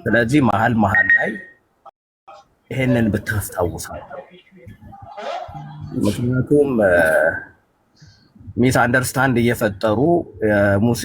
ስለዚህ መሀል መሀል ላይ ይሄንን ብታስታውሳል። ምክንያቱም ሚስ አንደርስታንድ እየፈጠሩ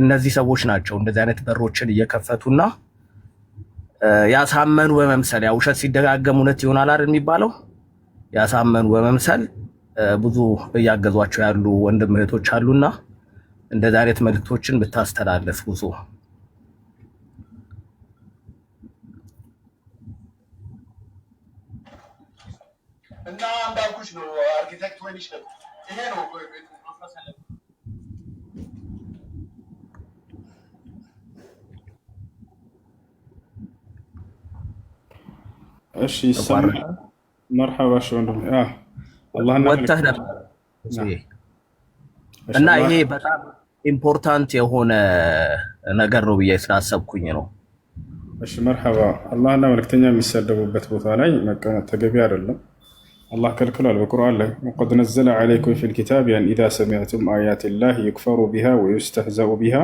እነዚህ ሰዎች ናቸው እንደዚህ አይነት በሮችን እየከፈቱና ያሳመኑ በመምሰል ያ ውሸት ሲደጋገም እውነት ይሆናል አይደል የሚባለው። ያሳመኑ በመምሰል ብዙ እያገዟቸው ያሉ ወንድም እህቶች አሉና እንደዚህ አይነት መልእክቶችን ብታስተላልፍ ብዙ እና እንዳልኩሽ ነው። አርኪቴክት ወይንሽ ነው ይሄ ነው እሺ ይሰማል። መርሐባ ወንድም ወጥተህ ነበር እና ይሄ በጣም ኢምፖርታንት የሆነ ነገር ነው ብዬ ስላሰብኩኝ ነው። እሺ መርሐባ። አላህና መልእክተኛ የሚሰደቡበት ቦታ ላይ መቀመጥ ተገቢ አይደለም። አላህ ከልክሏል በቁርአን ላይ ወቀድ ነዘለ ዐለይኩም ፊል ኪታቢ አን ኢዛ ሰሚዕቱም አያቲላሂ ዩክፈሩ ቢሃ ወዩስተህዘኡ ቢሃ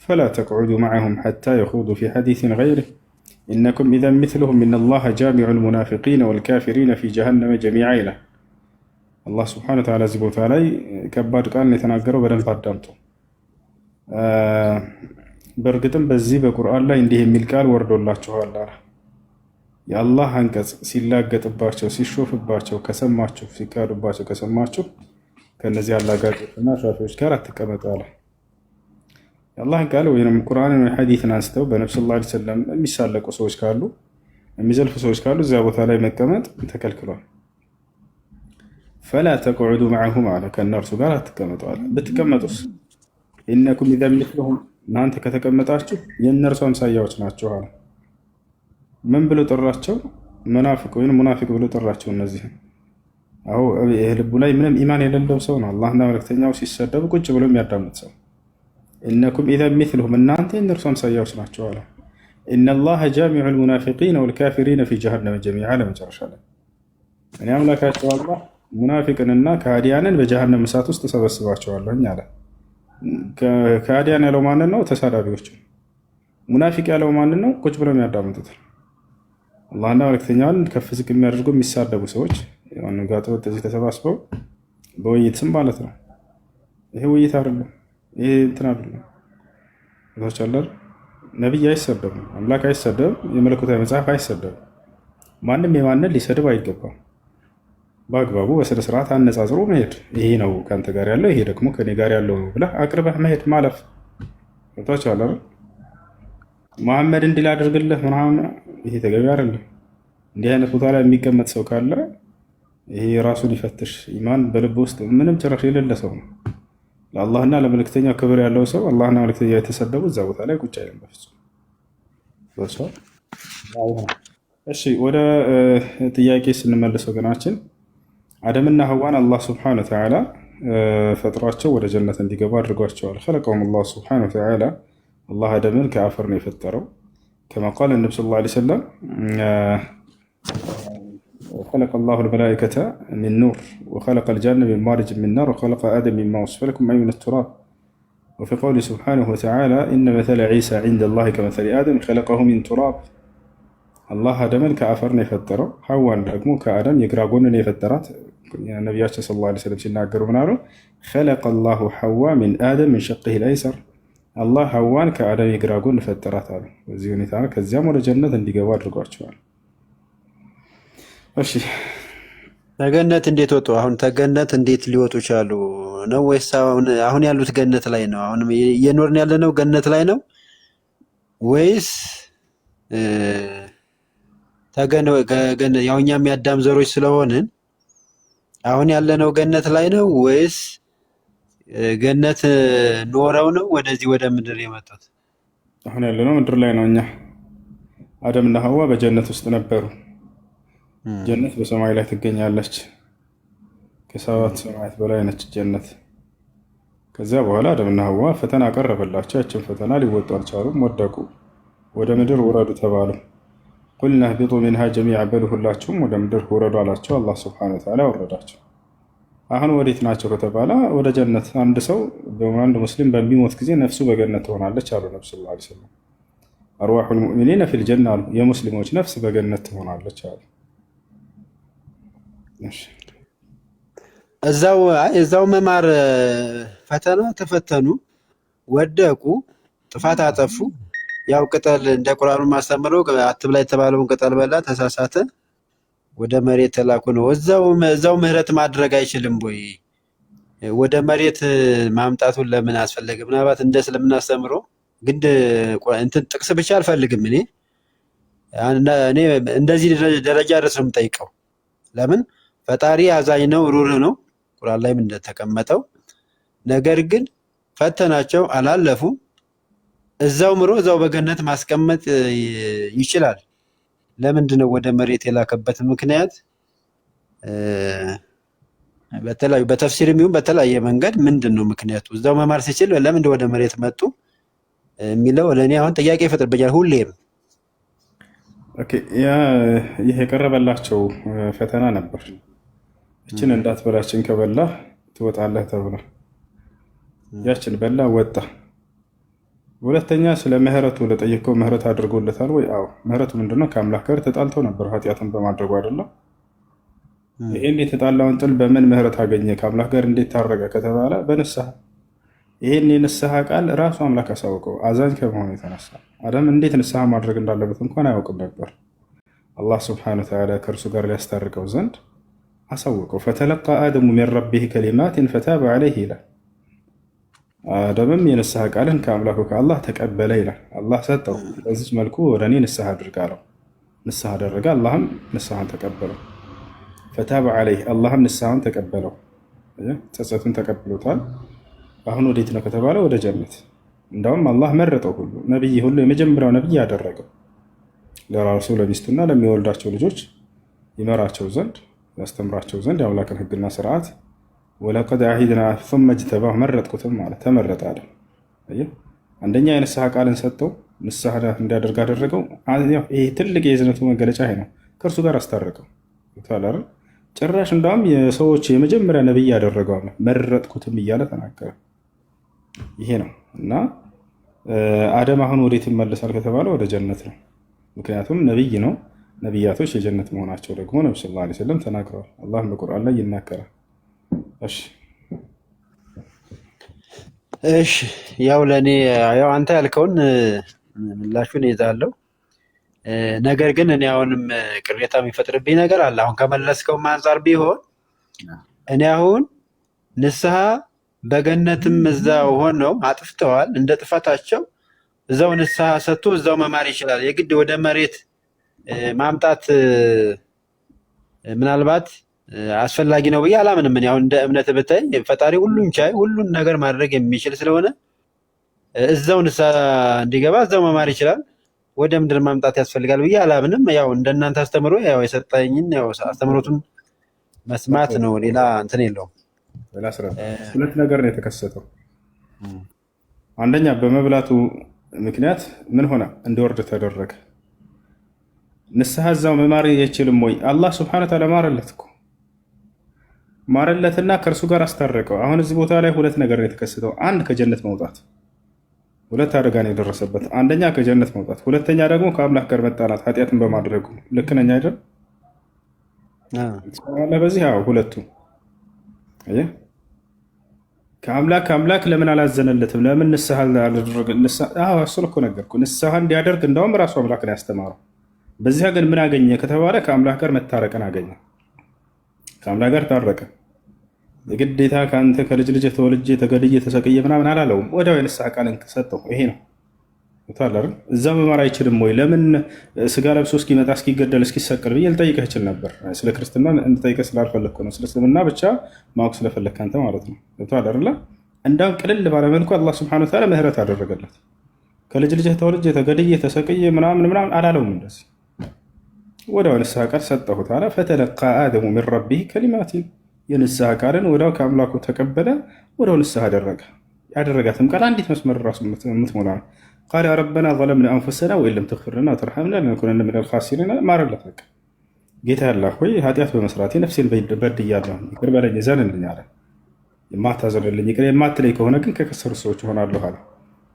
ፈላ ተቅዑዱ መዐሁም ሐታ የኹዱ ፊ ሐዲሲን ገይሪህ ኢነኩም ኢዘን ሚስሉሁም ኢነላሀ ጃሚዑል ሙናፊቂነ ወልካፊሪነ ፊ ጀሀነመ ጀሚዓ ይላል። አላህ ስብሐነሁ ወተዓላ እዚህ ቦታ ላይ ከባድ ቃል ነው የተናገረው። በደንብ አዳምጡ። በእርግጥም በዚህ በቁርአን ላይ እንዲህ የሚል ቃል ወርዶላችኋል። የአላህ አንቀጽ ሲላገጥባቸው ሲሾፍባቸው ከሰማችሁ፣ ሲካዱባቸው ከሰማችሁ ከነዚህ አላጋጮችና ሻፊዎች ጋር አትቀመጡ አለ። የአላህን ቃል ወይም ቁርአንን ወይ ሐዲስን አንስተው በነብዩ ሰለላሁ ዐለይሂ ወሰለም የሚሳለቁ ሰዎች ካሉ፣ የሚዘልፉ ሰዎች ካሉ እዚያ ቦታ ላይ መቀመጥ ተከልክሏል። ፈላ ተቅዑዱ መዐሁም አለ፣ ከእነርሱ ጋር አትቀመጡ አለ። ብትቀመጡስ ኢነኩም ኢዘን ሚስሉሁም፣ እናንተ ከተቀመጣችሁ የእነርሱ አምሳያዎች ናቸው አለ። ምን ብሎ ጠራቸው? መናፍቅ ወይም ሙናፊቅ ብሎ ጠራቸው። እነዚህ ልቡ ላይ ምንም ኢማን የሌለው ሰው ነው። አላህና መልእክተኛው ሲሰደቡ ቁጭ ብሎ የሚያዳምጥ ሰው። ኢነኩም ኢዘን ሚስሉሁም፣ እናንተ የእነርሱ አምሳያዎች ናቸው አለ። ኢነላሀ ጃሚዑል ሙናፊቂነ ወልካፊሪነ ፊ ጀሀነመ ጀሚዓ ለመጨረሻ ላይ እኔ አምላካቸው አላህ ሙናፊቅንና ከሃዲያንን በጀሃነም እሳት ውስጥ ተሰበስባቸዋለሁኝ አለ። ከሃዲያን ያለው ማንን ነው? ተሳዳቢዎች። ሙናፊቅ ያለው ማንን ነው? ቁጭ ብለው የሚያዳምጡት። አላህና መልእክተኛውን ከፍ ዝቅ የሚያደርጉ የሚሳደቡ ሰዎች ጋጠወጥ እዚህ ተሰባስበው በውይይት ስም ማለት ነው። ይሄ ውይይት አይደለም፣ ይሄ እንትን አይደለም። ታቻለር ነብይ አይሰደብም፣ አምላክ አይሰደብም፣ የመለኮታዊ መጽሐፍ አይሰደብም። ማንም የማንን ሊሰድብ አይገባም። በአግባቡ በስነ ስርዓት አነጻጽሮ መሄድ። ይሄ ነው ከአንተ ጋር ያለው፣ ይሄ ደግሞ ከኔ ጋር ያለው ነው ብለህ አቅርበህ መሄድ ማለፍ። ታቻለር መሐመድ እንዲል አድርግልህ ምናምን፣ ይሄ ተገቢ አይደለም። እንዲህ አይነት ቦታ ላይ የሚቀመጥ ሰው ካለ ይሄ ራሱን ይፈትሽ። ኢማን በልብ ውስጥ ምንም ጭራሽ የሌለ ሰው ነው። ለአላህና ለመልእክተኛው ክብር ያለው ሰው አላህና መልእክተኛ የተሰደቡ እዛ ቦታ ላይ ቁጭ አይልም በፍጹም። እሺ ወደ ጥያቄ ስንመለስ ወገናችን፣ አደምና ሐዋን አላህ ስብሐነሁ ወተዓላ ፈጥሯቸው ወደ ጀነት እንዲገቡ አድርጓቸዋል። ኸለቀሁም አላህ ስብሐነሁ ወተዓላ፣ አላህ አደምን ከአፈር ነው የፈጠረው። ከማ ቃለ ነብዩ ሰለላሁ ዐለይሂ ወሰለም خلق الله الملائكة من نور وخلق الجنة من مارج من نار وخلق آدم مما وصف لكم أي من التراب. وفي قوله سبحانه وتعالى إن مثل عيسى عند الله كمثل آدم خلقه من تراب. الله آدمን ከአፈር ነው የፈጠረው፣ ሐዋን ደግሞ ከአደም የግራ ጎን ነው የፈጠራት። ነቢያችን ሰለላሁ ዐለይሂ ወሰለም ሲናገሩ ምን አሉ? خلق الله حواء من آدم من شقه الأيسر. አላህ ሐዋን ከአደም የግራ ጎን ፈጠራት አሉ። በዚህ ሁኔታ ከዚያም ወደ ጀነት እንዲገቡ አድርጓቸዋል። እሺ ተገነት እንዴት ወጡ? አሁን ተገነት እንዴት ሊወጡ ቻሉ ነው? ወይስ አሁን ያሉት ገነት ላይ ነው? አሁን እየኖርን ያለነው ገነት ላይ ነው ወይስ ተገነት ያው እኛም የአዳም ዘሮች ስለሆንን አሁን ያለነው ገነት ላይ ነው ወይስ ገነት ኖረው ነው ወደዚህ ወደ ምድር የመጡት? አሁን ያለነው ምድር ላይ ነው። እኛ አደምና ሐዋ በጀነት ውስጥ ነበሩ። ጀነት በሰማይ ላይ ትገኛለች። ከሰባት ሰማያት በላይ ነች ጀነት። ከዚያ በኋላ አደምና ሐዋ ፈተና ቀረበላቸው። ያችን ፈተና ሊወጡ አልቻሉም፣ ወደቁ። ወደ ምድር ውረዱ ተባሉ። ቁልና ህቢጡ ሚንሃ ጀሚዓ፣ በሉ ሁላችሁም ወደ ምድር ውረዱ አላቸው። አላህ ሱብሓነሁ ወተዓላ ወረዳቸው። አሁን ወዴት ናቸው ከተባለ ወደ ጀነት። አንድ ሰው አንድ ሙስሊም በሚሞት ጊዜ ነፍሱ በገነት ትሆናለች አሉ ነብዩ ሰለላሁ ዐለይሂ ወሰለም። አርዋሑል ሙእሚኒነ ፊል ጀና አሉ። የሙስሊሞች ነፍስ በገነት ትሆናለች አሉ። እዛው መማር ፈተና ተፈተኑ፣ ወደቁ፣ ጥፋት አጠፉ። ያው ቅጠል እንደ ቁርአኑ ማስተምረው አትብላ የተባለውን ቅጠል በላ፣ ተሳሳተ፣ ወደ መሬት ተላኩ ነው። እዛው ምህረት ማድረግ አይችልም ወይ? ወደ መሬት ማምጣቱን ለምን አስፈለገ? ምናልባት እንደ እስልምና አስተምረው ግን እንትን ጥቅስ ብቻ አልፈልግም። እኔ እንደዚህ ደረጃ ድረስ ነው የምጠይቀው። ለምን ፈጣሪ አዛኝ ነው፣ ሩህሩህ ነው፣ ቁርአን ላይም እንደተቀመጠው። ነገር ግን ፈተናቸው፣ አላለፉ። እዛው ምሮ እዛው በገነት ማስቀመጥ ይችላል። ለምንድን ነው ወደ መሬት የላከበት ምክንያት? በተለያዩ በተፍሲር የሚሆን በተለያየ መንገድ ምንድን ነው ምክንያቱ? እዛው መማር ሲችል ለምንድን ወደ መሬት መጡ የሚለው ለእኔ አሁን ጥያቄ ይፈጥርብኛል ሁሌም። ይህ የቀረበላቸው ፈተና ነበር። እችን እንዳትበላችን ከበላ ትወጣለህ ተብሎ ያችን በላ ወጣ። ሁለተኛ ስለ ምህረቱ ለጠየቀው ምህረት አድርጎለታል ወይ? አዎ። ምህረቱ ምንድነው? ከአምላክ ጋር ተጣልተው ነበር ኃጢአትን በማድረጉ አይደለም። ይህን የተጣላውን ጥል በምን ምህረት አገኘ? ከአምላክ ጋር እንዴት ታረቀ ከተባለ በንስሐ። ይህን የንስሐ ቃል ራሱ አምላክ አሳውቀው። አዛኝ ከመሆኑ የተነሳ አዳም እንዴት ንስሐ ማድረግ እንዳለበት እንኳን አያውቅም ነበር። አላህ ስብሐነሁ ወተዓላ ከእርሱ ጋር ሊያስታርቀው ዘንድ አሳውቀው። ፈተለቃ አደሙ ሚን ረቢህ ከሊማትን ፈታበ ዐለይህ ይላል። አደምም የንስሐ ቃልን ከአምላኩ ከአላህ ተቀበለ ይላል። አላህ ሰጠው። በዚች መልኩ ወደ እኔ ንስሐ አድርግ አለው። ንስሐ አደረገ፣ አላህም ንስሐን ተቀበለው። ፈታበ ዐለይህ፣ አላህም ንስሐን ተቀበለው፣ ጸጸቱን ተቀብሎታል። አሁን ወዴት ነው ከተባለ ወደ ጀነት። እንዳውም አላህ መረጠው ሁሉ ነቢይ ሁሉ የመጀመሪያው ነቢይ ያደረገው ለራሱ ለሚስቱና ለሚወልዳቸው ልጆች ይመራቸው ዘንድ ያስተምራቸው ዘንድ የአምላክን ሕግና ስርዓት ወለቀድ አሂድና ሱመ እጅተባሁ መረጥኩትም ማለት ተመረጠ አለ። አንደኛ የንስሐ ቃልን ሰጠው፣ ንስሐ እንዲያደርግ አደረገው። ይሄ ትልቅ የእዝነቱ መገለጫ ይሄ ነው። ከእርሱ ጋር አስታረቀው። ጭራሽ እንዳውም የሰዎች የመጀመሪያ ነቢይ ያደረገው መረጥኩትም እያለ ተናገረ። ይሄ ነው እና አደም አሁን ወዴት ይመለሳል ከተባለ ወደ ጀነት ነው። ምክንያቱም ነቢይ ነው። ነቢያቶች የጀነት መሆናቸው ደግሞ ነብዩ ሰለላሁ ዐለይሂ ወሰለም ተናግረዋል። አላህም በቁርአን ላይ ይናገራል። እሺ ያው ለእኔ ያው አንተ ያልከውን ምላሹን ይዛለሁ። ነገር ግን እኔ አሁንም ቅሬታ የሚፈጥርብኝ ነገር አለ። አሁን ከመለስከው አንጻር ቢሆን እኔ አሁን ንስሐ በገነትም እዛው ሆነው አጥፍተዋል። እንደ ጥፋታቸው እዛው ንስሐ ሰጥቶ እዛው መማር ይችላል። የግድ ወደ መሬት ማምጣት ምናልባት አስፈላጊ ነው ብዬ አላምንም። እኔ አሁን እንደ እምነት ብታይ ፈጣሪ ሁሉን ቻይ ሁሉን ነገር ማድረግ የሚችል ስለሆነ እዛው ንስሐ እንዲገባ እዛው መማር ይችላል። ወደ ምድር ማምጣት ያስፈልጋል ብዬ አላምንም። ያው እንደናንተ አስተምሮ ያው የሰጠኝን ያው አስተምሮቱን መስማት ነው። ሌላ እንትን የለውም። ሁለት ነገር ነው የተከሰተው። አንደኛ በመብላቱ ምክንያት ምን ሆነ? እንዲወርድ ተደረገ። ንስሐ እዛው መማር አይችልም ወይ? አላህ ሱብሓነሁ ወተዓላ ማረለት እኮ ማረለትና ከእርሱ ጋር አስታረቀው። አሁን እዚህ ቦታ ላይ ሁለት ነገር ነው የተከሰተው። አንድ ከጀነት መውጣት፣ ሁለት አደጋ ነው የደረሰበት። አንደኛ ከጀነት መውጣት፣ ሁለተኛ ደግሞ ከአምላክ ጋር መጣላት ኃጢአትን በማድረጉ። ልክ ነኝ አይደል? በዚህ ሁለቱ ከአምላክ ለምን አላዘነለትም? ለምን ንስሐ አላደረገ? እሱን እኮ ነገርኩህ። ንስሐ እንዲያደርግ እንደውም ራሱ አምላክ ነው ያስተማረው። በዚያ ግን ምን አገኘ ከተባለ ከአምላክ ጋር መታረቅን አገኘ። ከአምላክ ጋር ታረቀ። የግዴታ ከአንተ ከልጅ ልጅ ተወልጄ ተገድዬ ተሰቅዬ ምናምን አላለውም። ወዲያው የንስሐ ቃልን ሰጠው። ይሄ ነው ታላር። እዛ መማር አይችልም ወይ? ለምን ስጋ ለብሶ እስኪመጣ እስኪገደል እስኪሰቀል ብዬ ልጠይቅህ እችል ነበር። ስለ ክርስትና እንድጠይቅህ ስላልፈለግኩ ነው። ስለ እስልምና ብቻ ማወቅ ስለፈለግህ አንተ ማለት ነው። ታላር እንዳውም ቅልል ባለመልኩ አላህ ሱብሓነሁ ወተዓላ ምህረት አደረገለት። ከልጅ ልጅ ተወልጄ ተገድዬ ተሰቅዬ ምናምን አላለውም። እንደዚህ ወዲያው ንስሐ ቃል ሰጠሁት አለ። ፈተለቃ አደሙ ሚን ረቢህ ከሊማቲን የንስሐ ቃልን ወዲያው ከአምላኩ ተቀበለ። ወዲያው ንስሐ አደረገ። ያደረጋትም ቃል አንዲት መስመር ራሱ የምትሞላ ነው። ቃል ረበና ዘለምና አንፉሰና ወኢን ለም ተግፊር ለና ወተርሐምና ለነኩነነ ሚነል ኻሲሪን ማረለት። በቃ ጌታ ያላህ ሆይ ኃጢአት በመስራቴ ነፍሴን በድያለሁ፣ ይቅር በለኝ ዘንልኝ አለ። የማታዘንልኝ ይቅር የማትለኝ ከሆነ ግን ከከሰሩ ሰዎች እሆናለሁ አለ።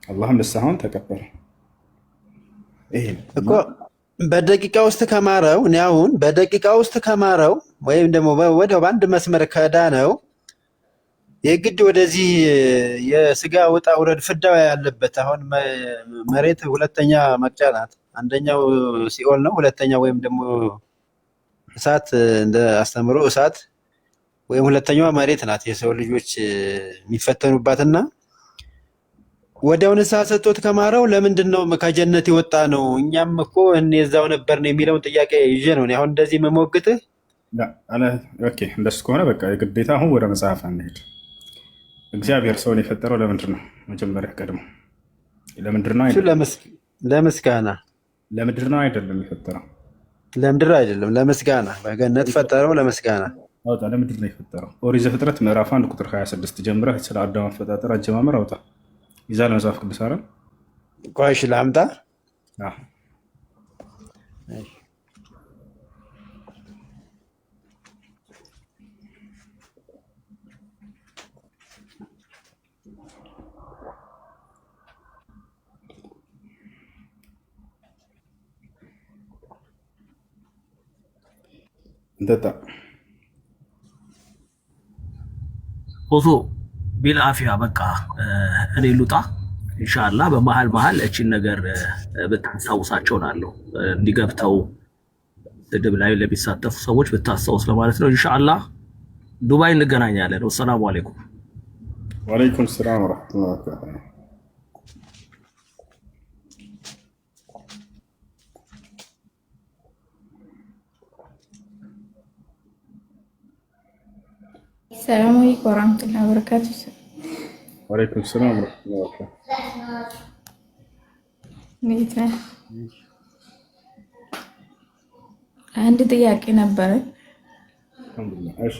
አላህም ንስሐውን ተቀበለ። ይሄ እኮ በደቂቃ ውስጥ ከማረው እኔ አሁን በደቂቃ ውስጥ ከማረው ወይም ደግሞ ወዲያው በአንድ መስመር ከዳነው የግድ ወደዚህ የስጋ ውጣ ውረድ ፍዳው ያለበት አሁን መሬት ሁለተኛ መቅጫ ናት። አንደኛው ሲኦል ነው፣ ሁለተኛው ወይም ደግሞ እሳት እንደ አስተምሮ እሳት ወይም ሁለተኛዋ መሬት ናት የሰው ልጆች የሚፈተኑባትና ወዲያው ንስሐ ሰጥቶት ከማረው ለምንድን ነው ከጀነት የወጣ ነው? እኛም እኮ እዛው ነበርን የሚለውን ጥያቄ ይዤ ነው አሁን እንደዚህ የምሞግትህ። ኦኬ እንደሱ ከሆነ በቃ የግዴታ አሁን ወደ መጽሐፍ አንሄድ። እግዚአብሔር ሰውን የፈጠረው ለምንድን ነው? መጀመሪያ ቀድሞ ለምንድን ነው? ለምስጋና። ለምድር ነው አይደለም የፈጠረው? ለምድር አይደለም፣ ለምስጋና። በገነት ፈጠረው ለምስጋና። አውጣ። ለምድር ነው የፈጠረው። ኦሪት ዘፍጥረት ምዕራፍ 1 ቁጥር 26 ጀምረህ ስለ አዳም አፈጣጠር አጀማመር አውጣ። ይዛል መጽሐፍ ቅዱስ አይደል? ቆይሽ ላምጣ። እንጠጣ ፎቶ ቢልአፊያ በቃ እኔ ልውጣ ኢንሻአላህ። በመሀል መሀል እቺን ነገር ብታስታውሳቸው ናለሁ እንዲገብተው ስድብ ላይ ለሚሳተፉ ሰዎች ብታስታውስ ለማለት ነው። ኢንሻአላህ ዱባይ እንገናኛለን። ወሰላሙ አለይኩም። ወአለይኩም ሰላም ወራህመቱላሂ ወበረካቱህ። ሰላም አለይኩም ወራህመቱላሂ ወበረካቱህ። ወአለይኩም ሰላም ወራህመቱላሂ ወበረካቱህ። አንድ ጥያቄ ነበረ። አልሐምዱሊላህ። እሺ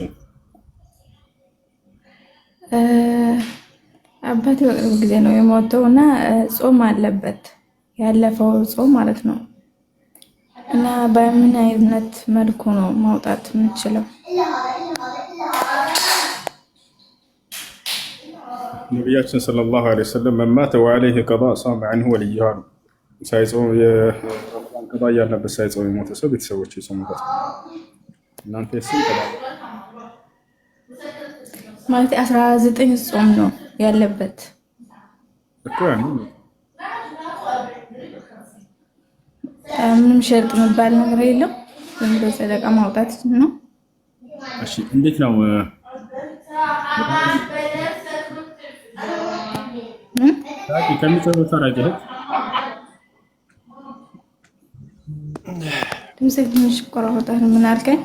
አባቴ በቅርብ ጊዜ ነው የሞተው እና ጾም አለበት ያለፈው ጾም ማለት ነው። እና በምን አይነት መልኩ ነው ማውጣት የምችለው? ነቢያችን ሰለላሁ ዐለይሂ ወሰለም መማተ ወዐለይሂ ቀዷ ሷመ ዐንሁ ወልዩሃ ሳይጾም የረመዳን ቀዷ ያለበት ሳይጾም የሞተ ሰው ቤተሰቦች ይጾሙበት። እናንተ የስም ቀዷ ማለት 19 ጾም ነው ያለበት እኮ ያን ምንም ሸርጥ የሚባል ነገር የለም። ዝም ብሎ ሰደቃ ማውጣት ነው። እሺ እንዴት ነው ከሚጾመው ታራገህ ድምፅህ ትንሽ ቆራረጠህ። ምን አልከኝ?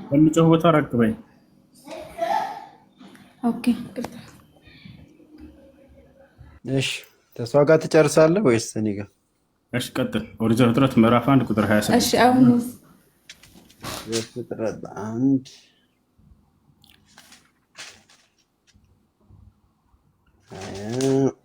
ከሚጾመው ቦታ ራቅ በይ። ኦኬ እሺ ተሷ ጋር ትጨርሳለህ ወይስ እኔ ጋር? እሺ ቀጥል። ኦሪት ዘፍጥረት ምዕራፍ 1 ቁጥር 26። እሺ አሁን ዘፍጥረት 1